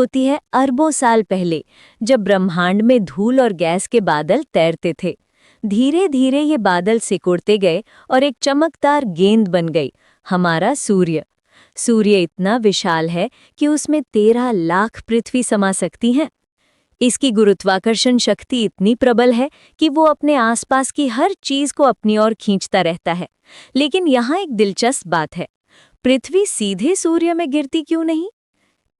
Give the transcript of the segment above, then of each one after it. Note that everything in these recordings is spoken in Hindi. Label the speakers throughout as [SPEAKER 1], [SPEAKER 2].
[SPEAKER 1] होती है अरबों साल पहले, जब ब्रह्मांड में धूल और गैस के बादल तैरते थे। धीरे धीरे ये बादल सिकुड़ते गए और एक चमकदार गेंद बन गई, हमारा सूर्य। सूर्य इतना विशाल है कि उसमें 13 लाख पृथ्वी समा सकती हैं। इसकी गुरुत्वाकर्षण शक्ति इतनी प्रबल है कि वो अपने आसपास की हर चीज को अपनी ओर खींचता रहता है। लेकिन यहाँ एक दिलचस्प बात है, पृथ्वी सीधे सूर्य में गिरती क्यों नहीं?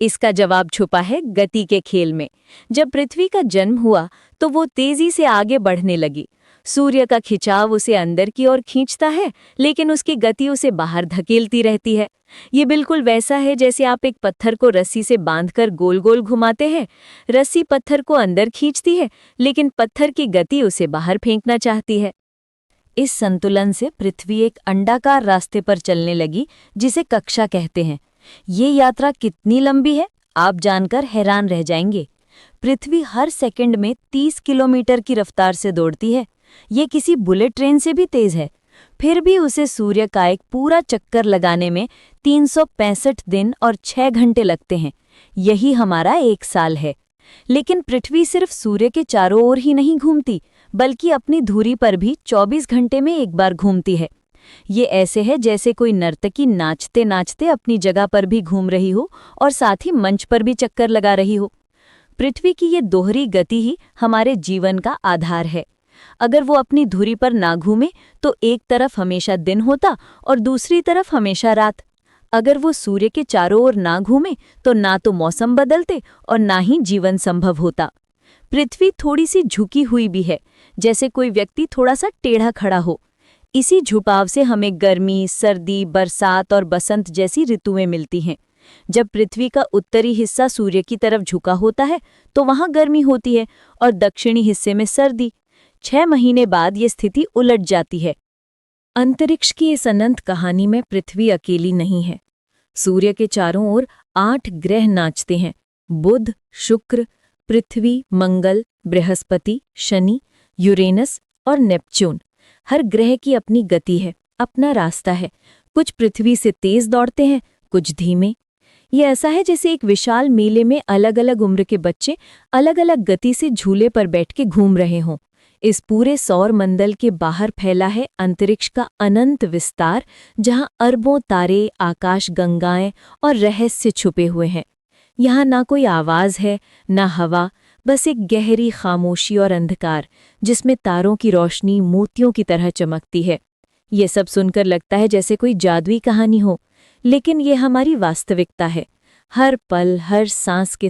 [SPEAKER 1] इसका जवाब छुपा है गति के खेल में। जब पृथ्वी का जन्म हुआ तो वो तेजी से आगे बढ़ने लगी। सूर्य का खिंचाव उसे अंदर की ओर खींचता है, लेकिन उसकी गति उसे बाहर धकेलती रहती है। ये बिल्कुल वैसा है जैसे आप एक पत्थर को रस्सी से बांधकर गोल गोल घुमाते हैं। रस्सी पत्थर को अंदर खींचती है, लेकिन पत्थर की गति उसे बाहर फेंकना चाहती है। इस संतुलन से पृथ्वी एक अंडाकार रास्ते पर चलने लगी, जिसे कक्षा कहते हैं। ये यात्रा कितनी लंबी है, आप जानकर हैरान रह जाएंगे। पृथ्वी हर सेकंड में 30 किलोमीटर की रफ्तार से दौड़ती है। ये किसी बुलेट ट्रेन से भी तेज है। फिर भी उसे सूर्य का एक पूरा चक्कर लगाने में 365 दिन और 6 घंटे लगते हैं। यही हमारा 1 साल है। लेकिन पृथ्वी सिर्फ सूर्य के चारों ओर ही नहीं घूमती, बल्कि अपनी धुरी पर भी 24 घंटे में एक बार घूमती है। ये ऐसे है जैसे कोई नर्तकी नाचते नाचते अपनी जगह पर भी घूम रही हो और साथ ही मंच पर भी चक्कर लगा रही हो। पृथ्वी की ये दोहरी गति ही हमारे जीवन का आधार है। अगर वो अपनी धुरी पर ना घूमे तो एक तरफ हमेशा दिन होता और दूसरी तरफ हमेशा रात। अगर वो सूर्य के चारों ओर ना घूमे तो ना तो मौसम बदलते और ना ही जीवन संभव होता। पृथ्वी थोड़ी सी झुकी हुई भी है, जैसे कोई व्यक्ति थोड़ा सा टेढ़ा खड़ा हो। इसी झुकाव से हमें गर्मी, सर्दी, बरसात और बसंत जैसी ऋतुएं मिलती हैं। जब पृथ्वी का उत्तरी हिस्सा सूर्य की तरफ झुका होता है तो वहां गर्मी होती है और दक्षिणी हिस्से में सर्दी। 6 महीने बाद ये स्थिति उलट जाती है। अंतरिक्ष की इस अनंत कहानी में पृथ्वी अकेली नहीं है। सूर्य के चारों ओर 8 ग्रह नाचते हैं: बुध, शुक्र, पृथ्वी, मंगल, बृहस्पति, शनि, यूरेनस और नेपच्यून। हर ग्रह की अपनी गति है, अपना रास्ता है। कुछ पृथ्वी से तेज दौड़ते हैं, कुछ धीमे। ये ऐसा है जैसे एक विशाल मेले में अलग अलग उम्र के बच्चे अलग अलग गति से झूले पर बैठ के घूम रहे हों। इस पूरे सौर मंडल के बाहर फैला है अंतरिक्ष का अनंत विस्तार, जहां अरबों तारे, आकाश गंगाएं और रहस्य छुपे हुए हैं। यहाँ ना कोई आवाज है, ना हवा, बस एक गहरी खामोशी और अंधकार, जिसमें तारों की रोशनी मोतियों की तरह चमकती है। ये सब सुनकर लगता है जैसे कोई जादुई कहानी हो, लेकिन ये हमारी वास्तविकता है। हर पल, हर सांस के